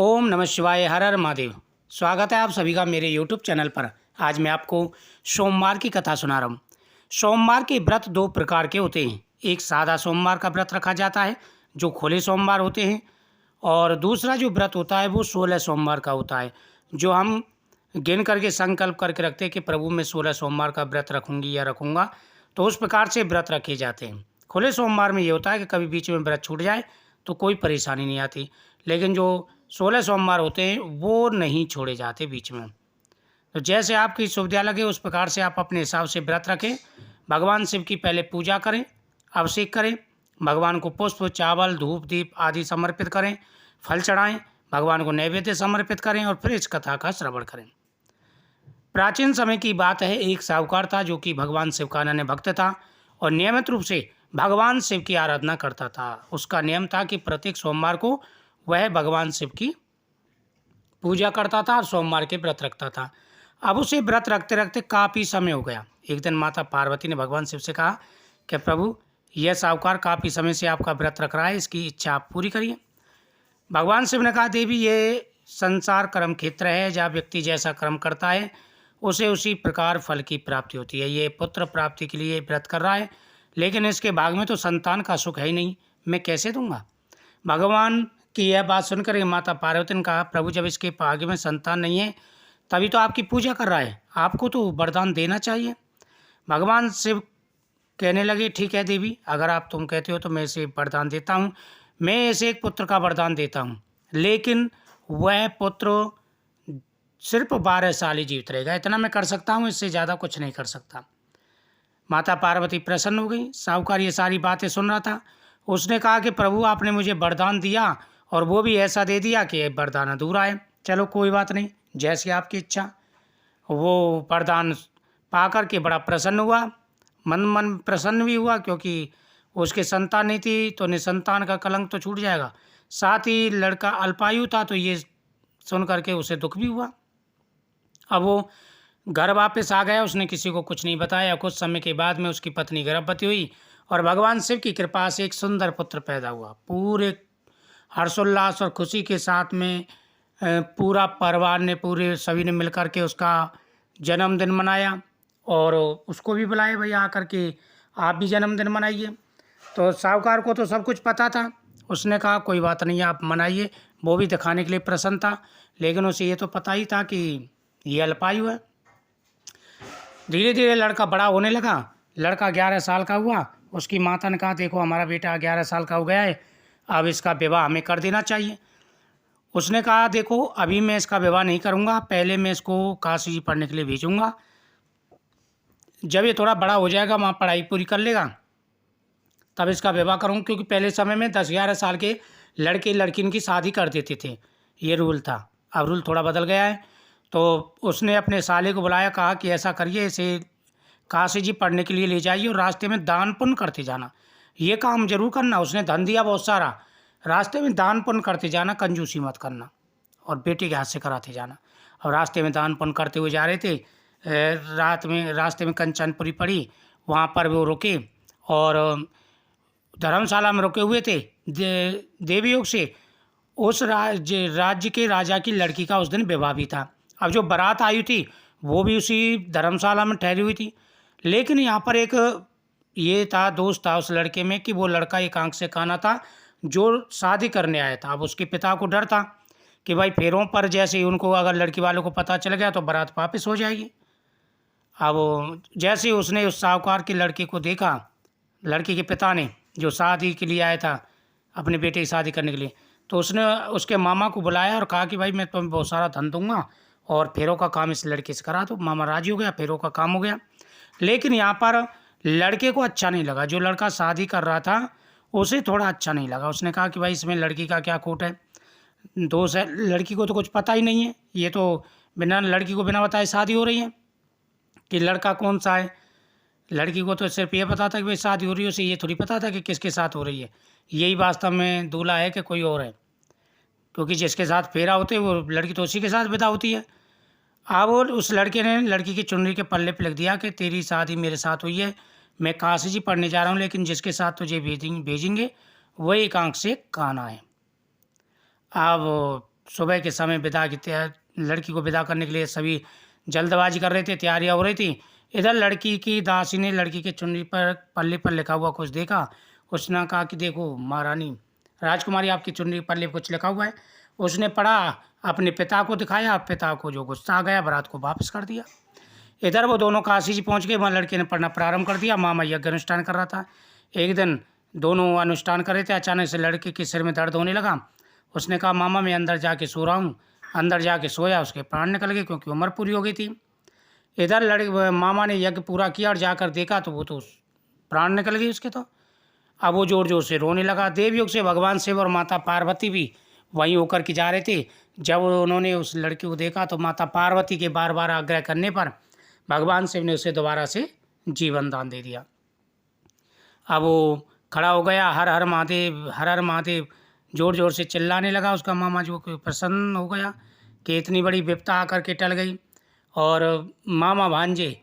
ओम नमः शिवाय। हर हर महादेव। स्वागत है आप सभी का मेरे यूट्यूब चैनल पर। आज मैं आपको सोमवार की कथा सुना रहा हूँ। सोमवार के व्रत दो प्रकार के होते हैं। एक सादा सोमवार का व्रत रखा जाता है जो खुले सोमवार होते हैं, और दूसरा जो व्रत होता है वो 16 सोमवार का होता है, जो हम गिन करके संकल्प करके रखते हैं कि प्रभु मैं 16 सोमवार का व्रत रखूँगी या रखूँगा। तो उस प्रकार से व्रत रखे जाते हैं। खुले सोमवार में ये होता है कि कभी बीच में व्रत छूट जाए तो कोई परेशानी नहीं आती, लेकिन जो 16 सोमवार होते हैं वो नहीं छोड़े जाते बीच में। तो जैसे आपकी सुविधा लगे उस प्रकार से आप अपने हिसाब से व्रत रखें। भगवान शिव की पहले पूजा करें, अभिषेक करें, भगवान को पुष्प, चावल, धूप, दीप आदि समर्पित करें, फल चढ़ाएं, भगवान को नैवेद्य समर्पित करें और फिर इस कथा का श्रवण करें। प्राचीन समय की बात है, एक साहूकार था जो कि भगवान शिव का अनन्य भक्त था और नियमित रूप से भगवान शिव की आराधना करता था। उसका नियम था कि प्रत्येक सोमवार को वह भगवान शिव की पूजा करता था और सोमवार के व्रत रखता था। अब उसे व्रत रखते रखते काफ़ी समय हो गया। एक दिन माता पार्वती ने भगवान शिव से कहा कि प्रभु, यह साहूकार काफ़ी समय से आपका व्रत रख रहा है, इसकी इच्छा आप पूरी करिए। भगवान शिव ने कहा, देवी, ये संसार कर्म क्षेत्र है, जहाँ व्यक्ति जैसा कर्म करता है उसे उसी प्रकार फल की प्राप्ति होती है। ये पुत्र प्राप्ति के लिए व्रत कर रहा है, लेकिन इसके भाग में तो संतान का सुख है ही नहीं, मैं कैसे दूंगा। भगवान की यह बात सुनकर ये माता पार्वती ने कहा, प्रभु, जब इसके भाग्य में संतान नहीं है तभी तो आपकी पूजा कर रहा है, आपको तो वरदान देना चाहिए। भगवान शिव कहने लगे, ठीक है देवी, अगर आप तुम कहते हो तो मैं इसे वरदान देता हूँ। मैं इसे एक पुत्र का वरदान देता हूँ, लेकिन वह पुत्र सिर्फ 12 साल ही जीवित रहेगा। इतना मैं कर सकता हूँ, इससे ज़्यादा कुछ नहीं कर सकता। माता पार्वती प्रसन्न हो गई। साहूकार ये सारी बातें सुन रहा था। उसने कहा कि प्रभु, आपने मुझे वरदान दिया और वो भी ऐसा दे दिया कि वरदान अधूरा है। चलो कोई बात नहीं, जैसी आपकी इच्छा। वो वरदान पा कर के बड़ा प्रसन्न हुआ, मन मन प्रसन्न भी हुआ, क्योंकि उसके संतान नहीं थी तो निसंतान का कलंक तो छूट जाएगा। साथ ही लड़का अल्पायु था तो ये सुन करके उसे दुख भी हुआ। अब वो घर वापस आ गया। उसने किसी को कुछ नहीं बताया। कुछ समय के बाद में उसकी पत्नी गर्भवती हुई और भगवान शिव की कृपा से एक सुंदर पुत्र पैदा हुआ। पूरे हर्षोल्लास और खुशी के साथ में पूरा परिवार ने, पूरे सभी ने मिलकर के उसका जन्मदिन मनाया और उसको भी बुलाया, भाई आकर के आप भी जन्मदिन मनाइए। तो साहूकार को तो सब कुछ पता था। उसने कहा कोई बात नहीं, आप मनाइए। वो भी दिखाने के लिए प्रसन्न था, लेकिन उसे ये तो पता ही था कि ये अल्पायु है। धीरे धीरे लड़का बड़ा होने लगा। लड़का 11 साल का हुआ। उसकी माता ने कहा, देखो हमारा बेटा 11 साल का हो गया है, अब इसका विवाह हमें कर देना चाहिए। उसने कहा, देखो अभी मैं इसका विवाह नहीं करूँगा, पहले मैं इसको काशी पढ़ने के लिए भेजूँगा। जब ये थोड़ा बड़ा हो जाएगा, वहाँ पढ़ाई पूरी कर लेगा, तब इसका विवाह करूँगा। क्योंकि पहले समय में 10-11 साल के लड़के लड़कियों की शादी कर देते थे, ये रूल था। अब रूल थोड़ा बदल गया है। तो उसने अपने साले को बुलाया, कहा कि ऐसा करिए, इसे काशी जी पढ़ने के लिए ले जाइए और रास्ते में दान पुण्य करते जाना, ये काम जरूर करना। उसने धन दिया बहुत सारा, रास्ते में दान पुण्य करते जाना, कंजूसी मत करना, और बेटे के हाथ से कराते जाना। और रास्ते में दान पुण्य करते हुए जा रहे थे। रास्ते में कंचनपुरी पड़ी, वहाँ पर वो रुके और धर्मशाला में रुके हुए थे। देवयोग से उस राज्य के राजा की लड़की का उस दिन विवाह भी था। अब जो बारात आई थी वो भी उसी धर्मशाला में ठहरी हुई थी। लेकिन यहाँ पर एक ये था, दोस्त था उस लड़के में, कि वो लड़का एक आंख से काना था जो शादी करने आया था। अब उसके पिता को डर था कि भाई फेरों पर जैसे ही उनको अगर लड़की वालों को पता चल गया तो बारात वापस हो जाएगी। अब जैसे ही उसने उस साहूकार की लड़की को देखा, लड़की के पिता ने, जो शादी के लिए आया था अपने बेटे की शादी करने के लिए, तो उसने उसके मामा को बुलाया और कहा कि भाई मैं तुम्हें बहुत सारा धन दूंगा और फेरों का काम इस लड़के से करा दो। मामा राजी हो गया, फेरों का काम हो गया। लेकिन यहाँ पर लड़के को अच्छा नहीं लगा। जो लड़का शादी कर रहा था उसे थोड़ा अच्छा नहीं लगा। उसने कहा कि भाई इसमें लड़की का क्या खोट है, दोस्त है, लड़की को तो कुछ पता ही नहीं है, ये तो लड़की को बिना बताए शादी हो रही है, कि लड़का कौन सा है। लड़की को तो सिर्फ ये पता था कि भाई शादी हो रही है, उसे ये थोड़ी पता था कि किसके साथ हो रही है, यही वास्तव में दूल्हा है कि कोई और है। क्योंकि जिसके साथ फेरा होते है वो लड़की तो उसी के साथ विदा होती है। अब उस लड़के ने लड़की की चुनरी के पल्ले पे लिख दिया कि तेरी शादी मेरे साथ हुई है, मैं काशी जी पढ़ने जा रहा हूँ, लेकिन जिसके साथ तुझे भेजेंगे वही एक आंख से काना है। अब सुबह के समय लड़की को विदा करने के लिए सभी जल्दबाजी कर रहे थे, तैयारियां हो रही थी। इधर लड़की की दासी ने लड़की के चुनरी पर पल्ले पर लिखा हुआ कुछ देखा। उसने कहा कि देखो महारानी राजकुमारी, आपकी चुनरी पल्ले पर कुछ लिखा हुआ है। उसने पढ़ा, अपने पिता को दिखाया। पिता को जो गुस्सा आ गया, बारात को वापस कर दिया। इधर वो दोनों काशी जी पहुंच गए। वहाँ लड़के ने पढ़ना प्रारंभ कर दिया। मामा यज्ञ अनुष्ठान कर रहा था। एक दिन दोनों अनुष्ठान कर रहे थे, अचानक से लड़के के सिर में दर्द होने लगा। उसने कहा मामा मैं अंदर जाके सो रहा हूँ। अंदर जाके सोया, उसके प्राण निकल गए क्योंकि उम्र पूरी हो गई थी। इधर मामा ने यज्ञ पूरा किया और जाकर देखा तो वो तो प्राण निकल गए उसके। तो अब वो जोर जोर से रोने लगा। देवयुग से भगवान शिव और माता पार्वती भी वहीं होकर के जा रहे थे। जब उन्होंने उस लड़की को देखा तो माता पार्वती के बार बार आग्रह करने पर भगवान शिव ने उसे दोबारा से जीवन दान दे दिया। अब वो खड़ा हो गया, हर हर महादेव, हर हर महादेव जोर जोर से चिल्लाने लगा। उसका मामा जो प्रसन्न हो गया कि इतनी बड़ी विपदा आकर के टल गई। और मामा भांजे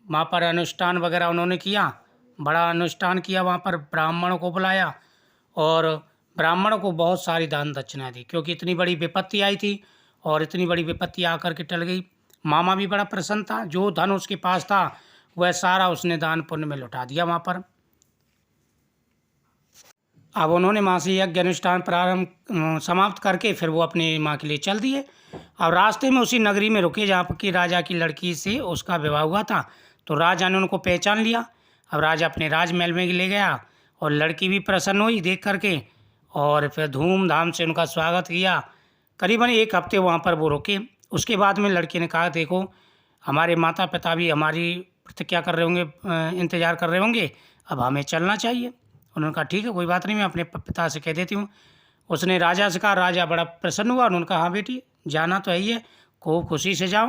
वहाँ पर अनुष्ठान वगैरह उन्होंने किया, बड़ा अनुष्ठान किया। वहाँ पर ब्राह्मणों को बुलाया और ब्राह्मणों को बहुत सारी दान दक्षिणा दी, क्योंकि इतनी बड़ी विपत्ति आई थी और इतनी बड़ी विपत्ति आकर के टल गई। मामा भी बड़ा प्रसन्न था। जो धन उसके पास था वह सारा उसने दान पुण्य में लौटा दिया वहाँ पर। अब उन्होंने माँ से यज्ञ अनुष्ठान प्रारंभ समाप्त करके फिर वो अपने माँ के लिए चल दिए। अब रास्ते में उसी नगरी में रुके जहाँ की राजा की लड़की से उसका विवाह हुआ था। तो राजा ने उनको पहचान लिया। अब राजा अपने राजमहल में ले गया और लड़की भी प्रसन्न हुई देख करके, और फिर धूमधाम से उनका स्वागत किया। करीबन 1 हफ्ते वहाँ पर वो रुके। उसके बाद में लड़के ने कहा देखो हमारे माता पिता भी हमारी प्रतीक्षा कर रहे होंगे, इंतज़ार कर रहे होंगे, अब हमें चलना चाहिए। उन्होंने कहा ठीक है कोई बात नहीं, मैं अपने पिता से कह देती हूँ। उसने राजा से कहा। राजा बड़ा प्रसन्न हुआ। उन्होंने कहा हाँ बेटी जाना तो है ही है, खूब खुशी से जाओ।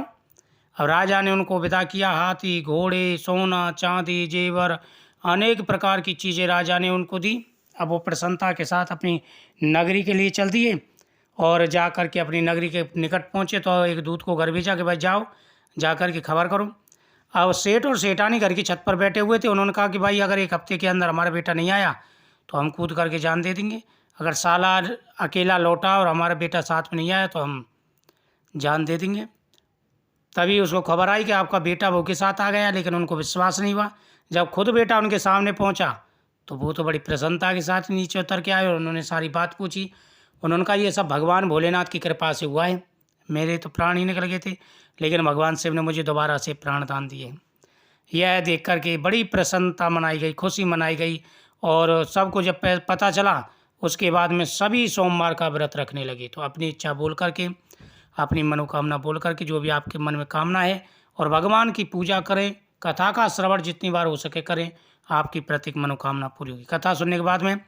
अब राजा ने उनको विदा किया। हाथी, घोड़े, सोना, चांदी, जेवर, अनेक प्रकार की चीज़ें राजा ने उनको दी। अब वो प्रसन्नता के साथ अपनी नगरी के लिए चल दिए और जा कर के अपनी नगरी के निकट पहुँचे तो एक दूत को घर भेजा कि भाई जाओ जा कर के खबर करो। अब सेठ और सेठानी घर की छत पर बैठे हुए थे। उन्होंने कहा कि भाई अगर 1 हफ्ते के अंदर हमारा बेटा नहीं आया तो हम कूद करके जान दे देंगे। अगर साला अकेला लौटा और हमारा बेटा साथ में नहीं आया तो हम जान दे देंगे। तभी उसको खबर आई कि आपका बेटा वो के साथ आ गया, लेकिन उनको विश्वास नहीं हुआ। जब खुद बेटा उनके सामने पहुंचा तो वो तो बड़ी प्रसन्नता के साथ नीचे उतर के आए और उन्होंने सारी बात पूछी। उन्होंने कहा ये सब भगवान भोलेनाथ की कृपा से हुआ है, मेरे तो प्राण ही निकल गए थे, लेकिन भगवान शिव ने मुझे दोबारा से प्राण दान दिए। यह देख कर के बड़ी प्रसन्नता मनाई गई, खुशी मनाई गई। और सबको जब पता चला उसके बाद में सभी सोमवार का व्रत रखने लगे। तो अपनी इच्छा बोल करके, अपनी मनोकामना बोल करके, जो भी आपके मन में कामना है, और भगवान की पूजा करें। कथा का श्रवण जितनी बार हो सके करें, आपकी प्रत्येक मनोकामना पूरी होगी। कथा सुनने के बाद में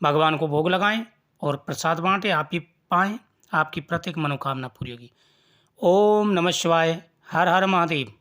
भगवान को भोग लगाएं और प्रसाद बांटें, आप भी पाएँ, आपकी प्रत्येक मनोकामना पूरी होगी। ओम नमः शिवाय। हर हर महादेव।